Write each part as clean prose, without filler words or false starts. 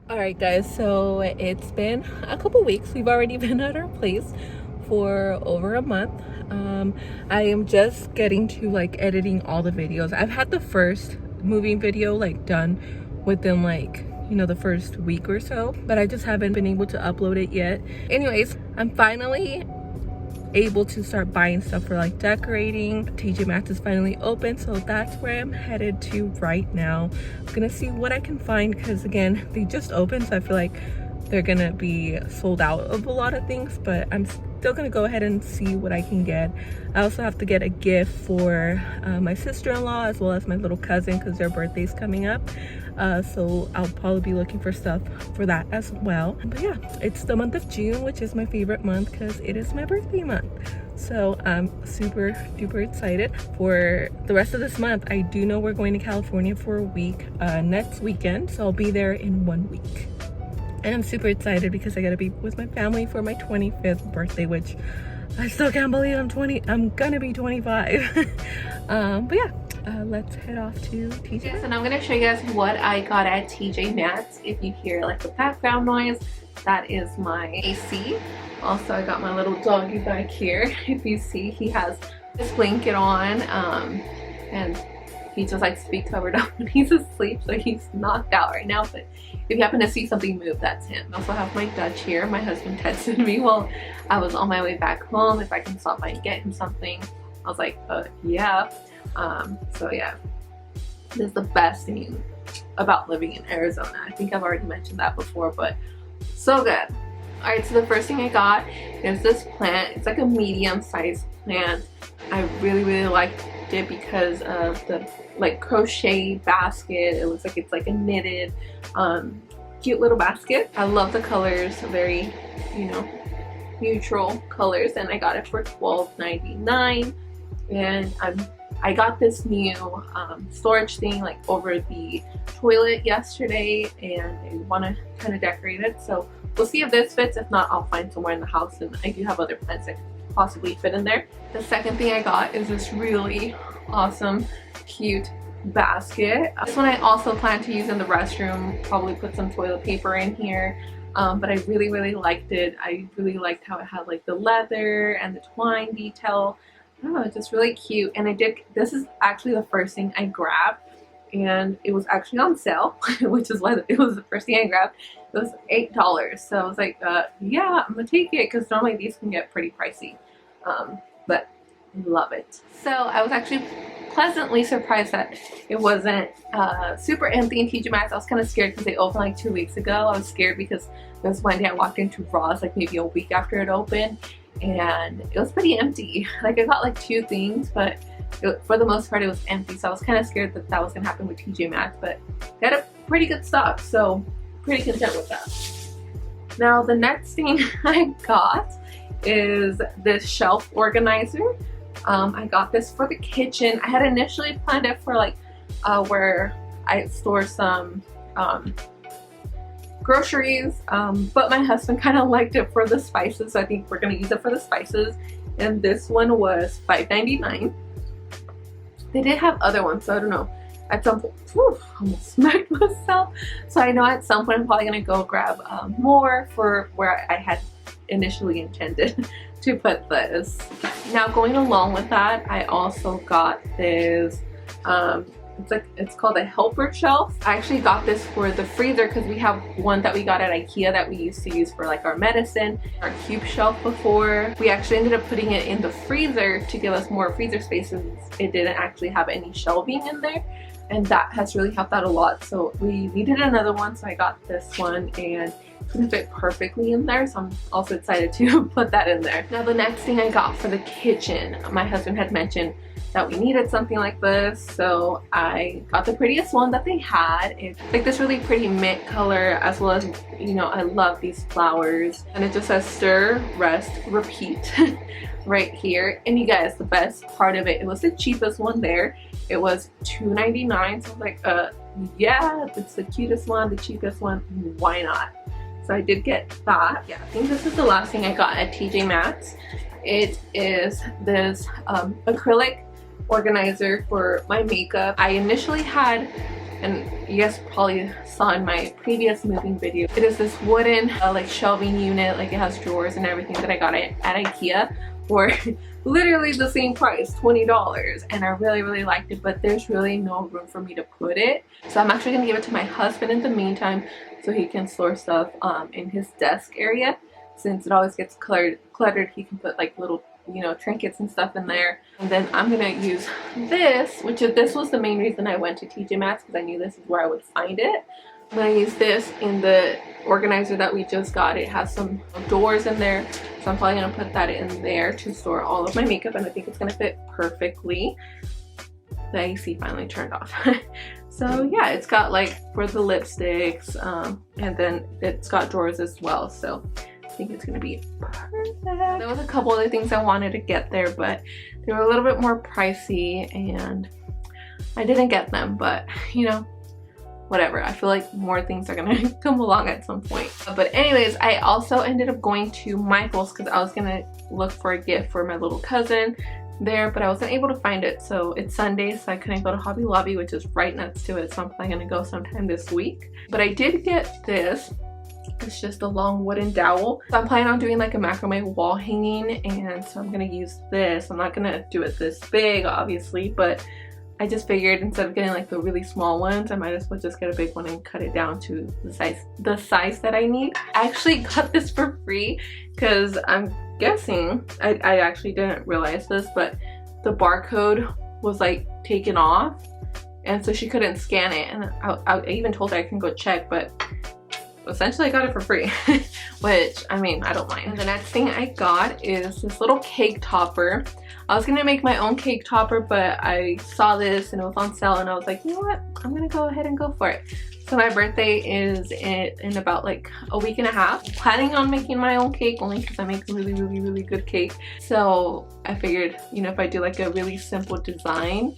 Alright guys, so it's been a couple weeks. We've already been at our place for over a month. I am just getting to like editing all the videos. I've had the first moving video like done within like, you know, the first week or so, but I just haven't been able to upload it yet. Anyways, I'm finally able to start buying stuff for like decorating. TJ Maxx is finally open, so that's where I'm headed to right now. I'm gonna see what I can find because again, they just opened, so I feel like they're gonna be sold out of a lot of things, but I'm still gonna go ahead and see what I can get. I also have to get a gift for my sister-in-law as well as my little cousin because their birthday's coming up. So I'll probably be looking for stuff for that as well. But yeah, it's the month of June, which is my favorite month because it is my birthday month. So I'm super duper excited for the rest of this month. I do know we're going to California for a week next weekend, so I'll be there in 1 week. And I'm super excited because I gotta be with my family for my 25th birthday, which I still can't believe I'm gonna be 25. But yeah, let's head off to TJ. Yes, and I'm gonna show you guys what I got at TJ Maxx. If you hear like the background noise, that is my AC. Also, I got my little doggy back here. If you see, he has his blanket on, and he just likes to be covered up when he's asleep, so he's knocked out right now. But if you happen to see something move, that's him. I also have my Dutch here. My husband texted me while I was on my way back home if I can stop by and get him something. I was like, yeah. So yeah, this is the best thing about living in Arizona. I think I've already mentioned that before, but so good. Alright, so the first thing I got is this plant. It's like a medium-sized plant. I really liked it because of the like crochet basket. It looks like it's like a knitted cute little basket. I love the colors, very, you know, neutral colors, and I got it for $12.99. And I got this new storage thing like over the toilet yesterday, and I want to kind of decorate it, so we'll see if this fits. If not, I'll find somewhere in the house, and I do have other plants that could possibly fit in there. The second thing I got is this really awesome cute basket. This one I also plan to use in the restroom, probably put some toilet paper in here. But I really liked it. I really liked how it had like the leather and the twine detail. I don't know, it's just really cute. And this is actually the first thing I grabbed, and it was actually on sale, which is why it was the first thing I grabbed. It was $8, so I was like, yeah, I'm gonna take it because normally these can get pretty pricey, but love it. So I was actually pleasantly surprised that it wasn't super empty in TJ Maxx. I was kind of scared because they opened like 2 weeks ago. I was scared because there was one day I walked into Ross like maybe a week after it opened, and it was pretty empty. Like I got like 2 things, but for the most part it was empty, so I was kind of scared that that was gonna happen with TJ Maxx, but they had a pretty good stock, so pretty content with that. Now the next thing I got is this shelf organizer. I got this for the kitchen. I had initially planned it for like where I store some groceries, but my husband kind of liked it for the spices, so I think we're gonna use it for the spices. And this one was $5.99. They did have other ones, so I don't know. At some point, almost smacked myself. So I know at some point I'm probably gonna go grab more for where I had initially intended to put this. Now going along with that, I also got this it's called a helper shelf. I actually got this for the freezer because we have one that we got at Ikea that we used to use for like our medicine, our cube shelf before. We actually ended up putting it in the freezer to give us more freezer space, since it didn't actually have any shelving in there, and that has really helped out a lot. So we needed another one, so I got this one, and it's gonna fit perfectly in there, so I'm also excited to put that in there. Now the next thing I got for the kitchen, my husband had mentioned that we needed something like this, so I got the prettiest one that they had. It's like this really pretty mint color, as well as, you know, I love these flowers, and it just says stir, rest, repeat right here. And you guys, the best part of it, it was the cheapest one there. It was $2.99, so I was like, yeah, it's the cutest one, the cheapest one, why not? So I did get that. Yeah, I think this is the last thing I got at TJ Maxx. It is this acrylic organizer for my makeup. I initially had and you guys probably saw in my previous moving video, it is this wooden like shelving unit, like it has drawers and everything, that I got at Ikea for literally the same price, $20, and I really liked it, but there's really no room for me to put it, so I'm actually gonna give it to my husband in the meantime so he can store stuff in his desk area. Since it always gets cluttered, he can put like little, you know, trinkets and stuff in there. And then I'm gonna use this, this was the main reason I went to TJ Maxx, because I knew this is where I would find it. I'm gonna use this in the organizer that we just got. It has some doors in there, so I'm probably gonna put that in there to store all of my makeup, and I think it's gonna fit perfectly. The AC finally turned off. So yeah, it's got like for the lipsticks, and then it's got drawers as well, so I think it's gonna be perfect. There was a couple other things I wanted to get there, but they were a little bit more pricey and I didn't get them, but you know, whatever. I feel like more things are gonna come along at some point. But anyways, I also ended up going to Michael's because I was gonna look for a gift for my little cousin there, but I wasn't able to find it. So it's Sunday, so I couldn't go to Hobby Lobby, which is right next to it, so I'm probably gonna go sometime this week. But I did get this. It's just a long wooden dowel. So I'm planning on doing like a macrame wall hanging, and so I'm gonna use this. I'm not gonna do it this big, obviously, but I just figured instead of getting like the really small ones, I might as well just get a big one and cut it down to the size that I need. I actually got this for free because I'm guessing, I actually didn't realize this, but the barcode was like taken off, and so she couldn't scan it, and I even told her I can go check, but essentially I got it for free, which I mean, I don't mind. And the next thing I got is this little cake topper. I was gonna make my own cake topper, but I saw this and it was on sale, and I was like, you know what, I'm gonna go ahead and go for it. So my birthday is in about like a week and a half. Planning on making my own cake, only because I make really good cake. So I figured, you know, if I do like a really simple design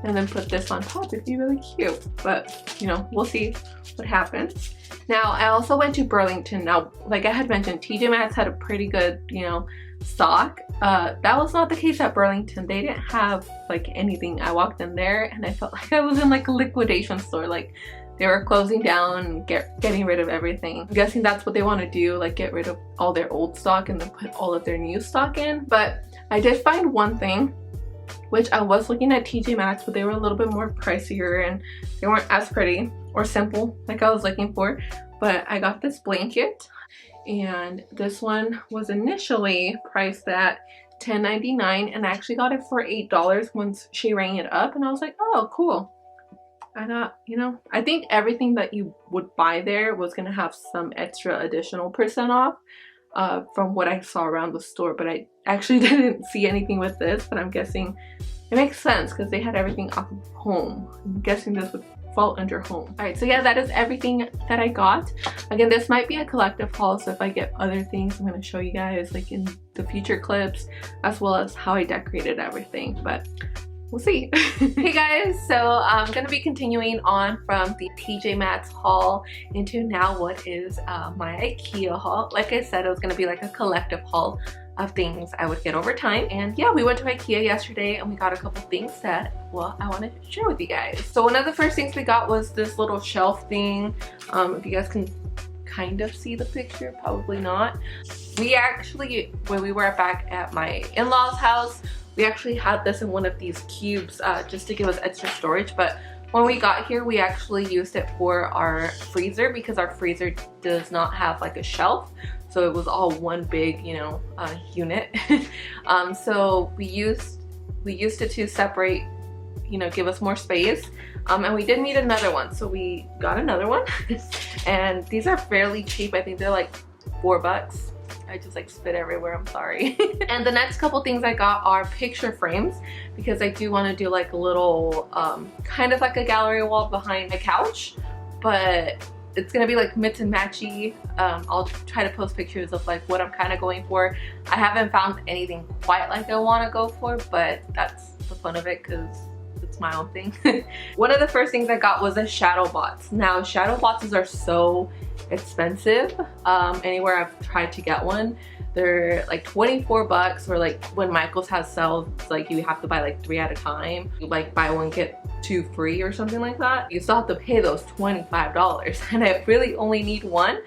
and then put this on top, it'd be really cute. But you know, we'll see what happens. Now I also went to Burlington. Now, like I had mentioned, TJ Maxx had a pretty good, you know, stock. That was not the case at Burlington. They didn't have like anything. I walked in there and I felt like I was in like a liquidation store. Like they were closing down and getting rid of everything. I'm guessing that's what they want to do, like get rid of all their old stock and then put all of their new stock in. But I did find one thing, which I was looking at TJ Maxx, but they were a little bit more pricier and they weren't as pretty or simple like I was looking for. But I got this blanket, and this one was initially priced at $10.99, and I actually got it for $8 once she rang it up, and I was like, oh cool. I got, you know, I think everything that you would buy there was gonna have some extra additional percent off from what I saw around the store, but I actually didn't see anything with this, but I'm guessing it makes sense because they had everything off of home. I'm guessing this would fall under home. Alright, so yeah, that is everything that I got. Again, this might be a collective haul, so if I get other things, I'm going to show you guys like in the future clips, as well as how I decorated everything, but we'll see. Hey guys, so I'm going to be continuing on from the TJ Maxx haul into now what is my Ikea haul. Like I said, it was going to be like a collective haul of things I would get over time. And yeah, we went to Ikea yesterday and we got a couple things that, well, I wanted to share with you guys. So one of the first things we got was this little shelf thing. If you guys can kind of see the picture, probably not. We actually, when we were back at my in-laws house, we actually had this in one of these cubes just to give us extra storage, but when we got here, we actually used it for our freezer because our freezer does not have like a shelf. So it was all one big, you know, unit. So we used it to separate, you know, give us more space. And we did need another one, so we got another one. And these are fairly cheap. I think they're like $4. I just like spit everywhere, I'm sorry. And the next couple things I got are picture frames because I do want to do like a little kind of like a gallery wall behind my couch, but it's gonna be like mix and matchy. I'll try to post pictures of like what I'm kind of going for. I haven't found anything quite like I want to go for, but that's the fun of it because it's my own thing. One of the first things I got was a shadow box. Now shadow boxes are so expensive. Anywhere I've tried to get one, they're like 24 bucks, or like when Michael's has sales, it's like you have to buy like 3 at a time. You like buy one get 2 free or something like that. You still have to pay those $25, and I really only need one.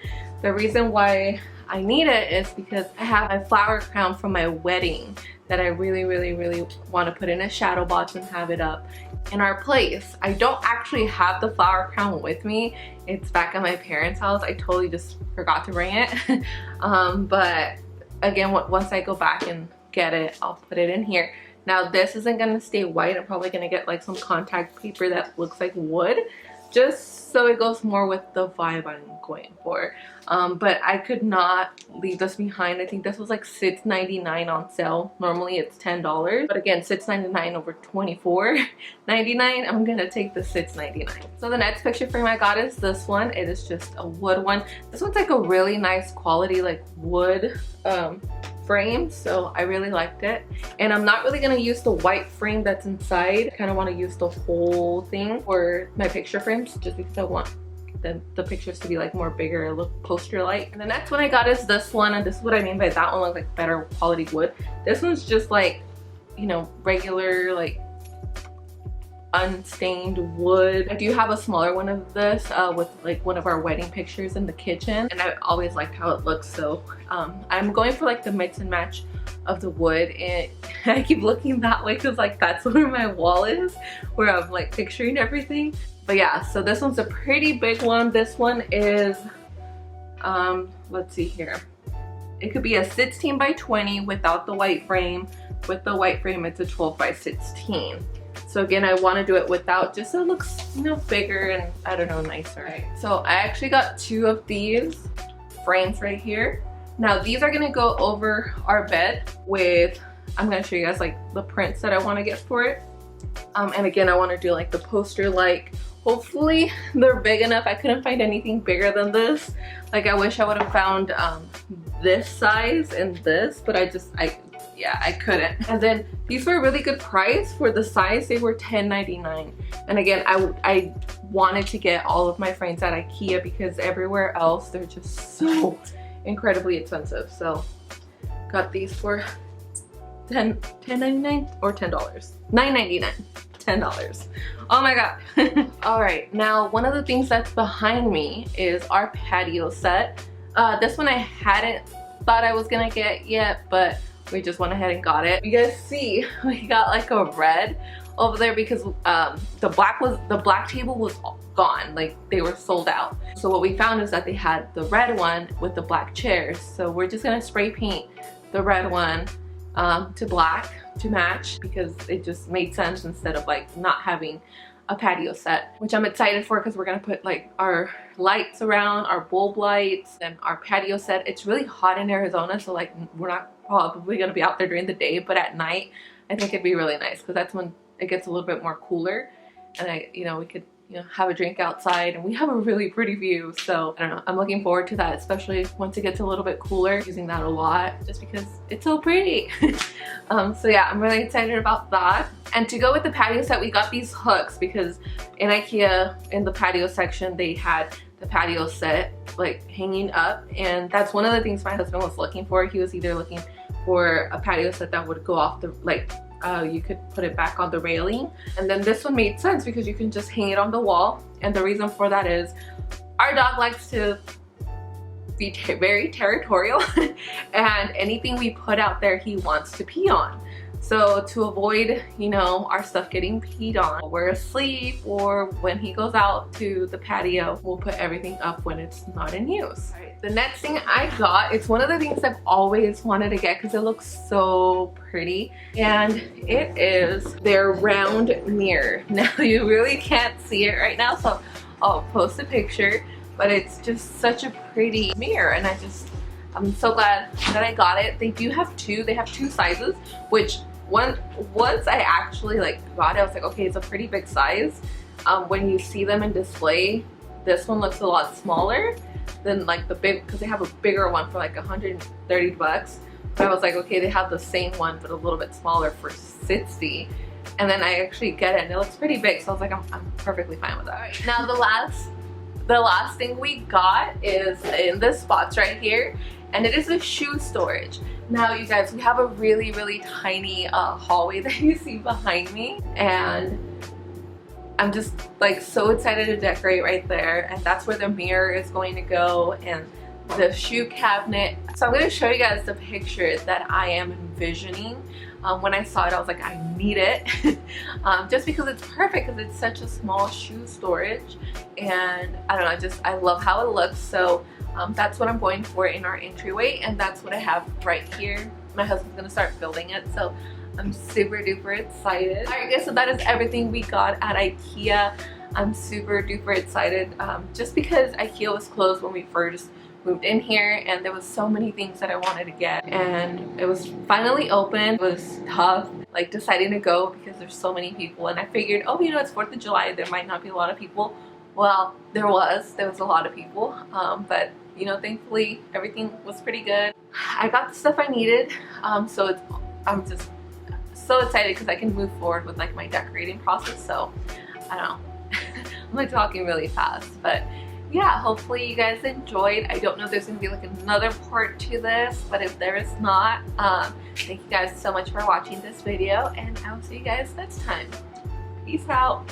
The reason why I need it is because I have my flower crown from my wedding that I really want to put in a shadow box and have it up in our place. I don't actually have the flower crown with me. It's back at my parents' house. I totally just forgot to bring it. But again, once I go back and get it, I'll put it in here. Now this isn't gonna stay white. I'm probably gonna get like some contact paper that looks like wood, just so it goes more with the vibe I'm going for. But I could not leave this behind. I think this was like $6.99 on sale. Normally it's $10, but again, $6.99 over $24.99. I'm gonna take the $6.99. So the next picture frame I got is this one. It is just a wood one. This one's like a really nice quality like wood frame, so I really liked it. And I'm not really gonna use the white frame that's inside. I kind of want to use the whole thing for my picture frames, just because I want the pictures to be like more bigger, look poster like. And the next one I got is this one, and this is what I mean by that one looks like better quality wood. This one's just like, you know, regular like unstained wood. I do have a smaller one of this with like one of our wedding pictures in the kitchen, and I always liked how it looks. So I'm going for like the mix and match of the wood, and I keep looking that way because like that's where my wall is, where I'm like picturing everything. But yeah, so this one's a pretty big one. This one is let's see here, it could be a 16 by 20 without the white frame. With the white frame it's a 12 by 16. So again, I want to do it without, just so it looks, you know, bigger and I don't know, nicer. Right. So I actually got 2 of these frames right here. Now these are gonna go over our bed with, I'm gonna show you guys like the prints that I want to get for it. And again, I want to do like the poster like. Hopefully they're big enough. I couldn't find anything bigger than this. Like I wish I would have found this size and this, but I couldn't. And then these were a really good price for the size. They were $10.99. And again, I wanted to get all of my frames at Ikea because everywhere else they're just so incredibly expensive. So got these for $10.99 or $10. $9.99. $10. Oh my god. All right, now one of the things that's behind me is our patio set. This one I hadn't thought I was gonna get yet, but we just went ahead and got it. You guys see we got like a red over there because the black table was gone, like they were sold out. So what we found is that they had the red one with the black chairs, so we're just gonna spray paint the red one to black to match, because it just made sense instead of like not having a patio set, which I'm excited for because we're gonna put like our lights around, our bulb lights and our patio set. It's really hot in Arizona, so like we're not probably gonna be out there during the day, but at night I think it'd be really nice because that's when it gets a little bit more cooler, and we could have a drink outside, and we have a really pretty view. So I don't know, I'm looking forward to that, especially once it gets a little bit cooler, using that a lot just because it's so pretty. So yeah, I'm really excited about that. And to go with the patio set, we got these hooks because in Ikea, in the patio section, they had the patio set like hanging up, and that's one of the things my husband was looking for. He was either looking for a patio set that would go off the you could put it back on the railing, and then this one made sense because you can just hang it on the wall. And the reason for that is our dog likes to be very territorial and anything we put out there he wants to pee on. So to avoid, our stuff getting peed on while we're asleep or when he goes out to the patio, we'll put everything up when it's not in use. Right. The next thing I got, it's one of the things I've always wanted to get because it looks so pretty, and it is their round mirror. Now you really can't see it right now, so I'll post a picture, but it's just such a pretty mirror, and I'm so glad that I got it. They do have two. They have 2 sizes, which once I actually got it, I was like, okay, it's a pretty big size. When you see them in display, this one looks a lot smaller than the big, because they have a bigger one for $130. But I was like, okay, they have the same one but a little bit smaller for $60. and then I actually get it and it looks pretty big, so I was like, I'm perfectly fine with that. All right, now the last thing we got is in this spots right here, and it is a shoe storage. Now you guys, we have a really tiny hallway that you see behind me, and I'm just like so excited to decorate right there, and that's where the mirror is going to go and the shoe cabinet. So I'm going to show you guys the picture that I am envisioning. When I saw it, I was like, I need it. Just because it's perfect, because it's such a small shoe storage, and I don't know, I love how it looks. So that's what I'm going for in our entryway, and that's what I have right here. My husband's gonna start building it, so I'm super duper excited. Alright guys, so that is everything we got at Ikea. I'm super duper excited, just because Ikea was closed when we first moved in here, and there was so many things that I wanted to get, and it was finally open. It was tough, like deciding to go because there's so many people, and I figured, oh, you know, it's 4th of July, there might not be a lot of people. Well, there was a lot of people, but you know, thankfully everything was pretty good. I got the stuff I needed, so I'm just so excited because I can move forward with like my decorating process. So I don't know, I'm like talking really fast, but yeah, hopefully you guys enjoyed. I don't know if there's gonna be like another part to this, but if there is not, thank you guys so much for watching this video, and I will see you guys next time. Peace out.